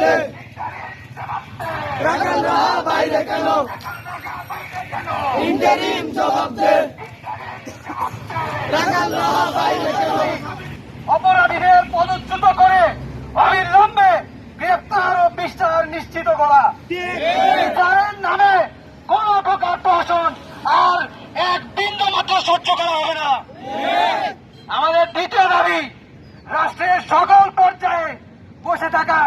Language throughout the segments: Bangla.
দে, রাখাল রাহা বাইরে কেন, ইন্টারিম জবাব দে, রাখাল রাহা বাইরে কেন। অপরাধীদের পদচ্যুত করে অবিলম্বে গ্রেপ্তার ও বিচার নিশ্চিত করা। বিচারের নামে কোন প্রকার প্রহসন আর এক বিন্দু মাত্র সহ্য করা হবে না। আমাদের দ্বিতীয় দাবি, রাষ্ট্রের সকল পর্যায়ে বসে থাকা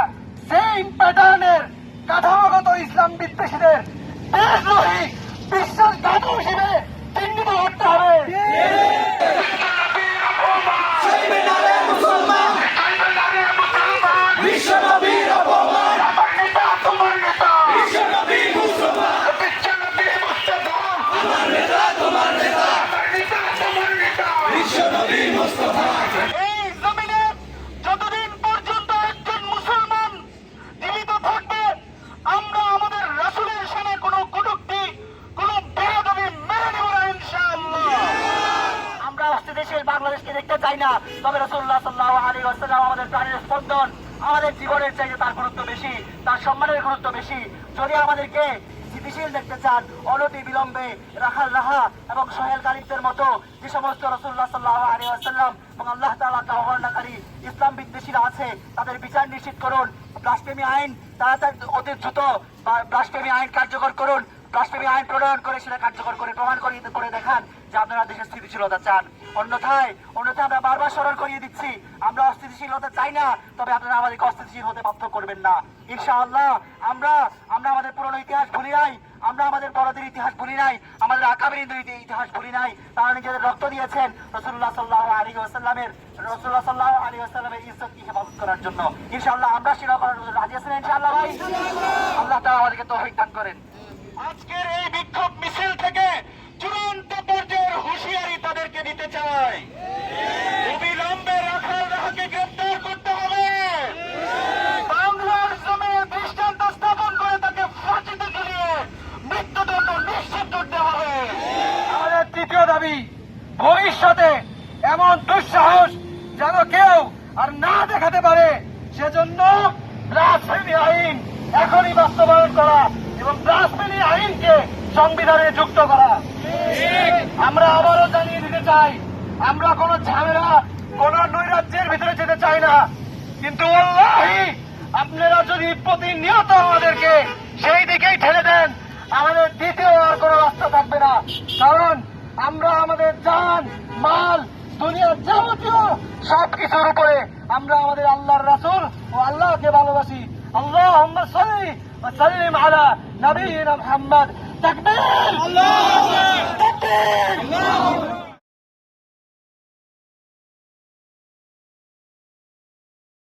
সেম প্যাটার্নের কাঠামোগত ইসলাম বিদ্বেষীদের দেশদ্রোহী বিশ্বাসঘাতক হিসেবে চিহ্নিত করতে হবে। বিশ্বনবীর অপমান, তোমার নেতা, বিশ্বনবী মুসলমান, আমার নেতা তোমার নেতা, বিশ্বনবী মুস্তাফা। এই জমিনে যতদিন পর্যন্ত একজন মুসলমান জীবিত থাকবে, আমরা আমাদের রাসূলের সামনে কোনো কটূক্তি, কোনো বেয়াদবি মেনে নেব না ইনশাআল্লাহ। আমরা অস্থিতিশীল বাংলাদেশকে দেখতে চাই না, তবে রাসূলুল্লাহ সাল্লাল্লাহু আলাইহি ওয়াসাল্লাম আমাদের প্রাণের স্পন্দন, আমাদের জীবনের চাইতে তার গুরুত্ব বেশি, তার সম্মানের গুরুত্ব বেশি। যদি আমাদেরকে স্থিতিশীল দেখতে চান, অনতি বিলম্বে রাখাল রাহা এবং সোহেল গালিবদের মতো যে সমস্ত রাসূলুল্লাহ সাল্লাল্লাহু আলাইহি ওয়াসাল্লাম এবং আল্লাহ তাআলাকে অবমাননাকারী ইসলাম বিদ্বেষীরা আছে, তাদের বিচার নিশ্চিত করুন। ব্লাসফেমি আইন তাড়াতাড়ি অতি দ্রুত ব্লাসফেমি আইন কার্যকর করুন। ব্লাসফেমি আইন প্রণয়ন করে সেটা কার্যকর করে প্রমাণ করে দেখান যে আপনারা দেশের স্থিতিশীলতা চান। অন্যথায় আমরা বারবার স্মরণ করিয়ে দিচ্ছি, আমরা অস্থিতিশীলতা চাই না, তবে আপনারা আমাদেরকে অস্থিতিশীল হতে বাধ্য করবেন না ইনশাআল্লাহ। আমরা আমাদের পুরনো ইতিহাস ভুলি নাই, আমরা আমাদের বড়দের ইতিহাস ভুলি নাই, আমাদের আকাবিরদের ইতিহাস ভুলি নাই। তারা নিজেদের রক্ত দিয়েছেন রাসূলুল্লাহ সাল্লাল্লাহু আলাইহি ওয়াসাল্লামের ইজ্জতকে হেফাজত করার জন্য। ইনশাআল্লাহ আমরা সেবা করার জন্য রাজি আছেন ইনশাআল্লাহ ভাই। আল্লাহ তাআলা আমাদেরকে তৌফিক দান করেন। আজকের এই বিক্ষোভ মিছিল থেকে চূড়ান্ত পর্যায়ের হুঁশিয়ারি তাদেরকে দিতে চাই, অবিলম্বে রাখাল রাহাকে গ্রেপ্তার করতে হবে, বাংলার জমিনে দৃষ্টান্ত স্থাপন করে তাকে ফাঁসিতে ঝুলিয়ে মৃত্যুদণ্ড নিশ্চিত করতে হবে। আমাদের তৃতীয় দাবি, ভবিষ্যতে এমন দুঃসাহস যেন কেউ আর না দেখাতে পারে, সেজন্য ব্লাসফেমি আইন এখনই বাস্তবায়ন করা এবং ব্লাসফেমি আইনকে সংবিধানে যুক্ত করা। আমরা আবারও জানিয়ে দিতে চাই, আমরা কোন ঝামেলা, কোন নৈরাজ্যের ভিতরে যেতে চাই না, কিন্তু আল্লাহি আপনারা যদি প্রতিনিয়ত আমাদেরকে সেই দিকেই ঠেলে দেন, আমাদের দ্বিতীয় আর কোন রাস্তা থাকবে না। কারণ আমরা আমাদের জান, মাল, দুনিয়ার যাবতীয় সবকিছুর উপরে আমরা আমাদের আল্লাহর রাসূল ও আল্লাহকে ভালোবাসি। আল্লাহুম্মা সাল্লি ওয়া সাল্লিম আলা নবিয়িনা মুহাম্মদ। তাকবীর, আল্লাহু আকবার, তাকবীর।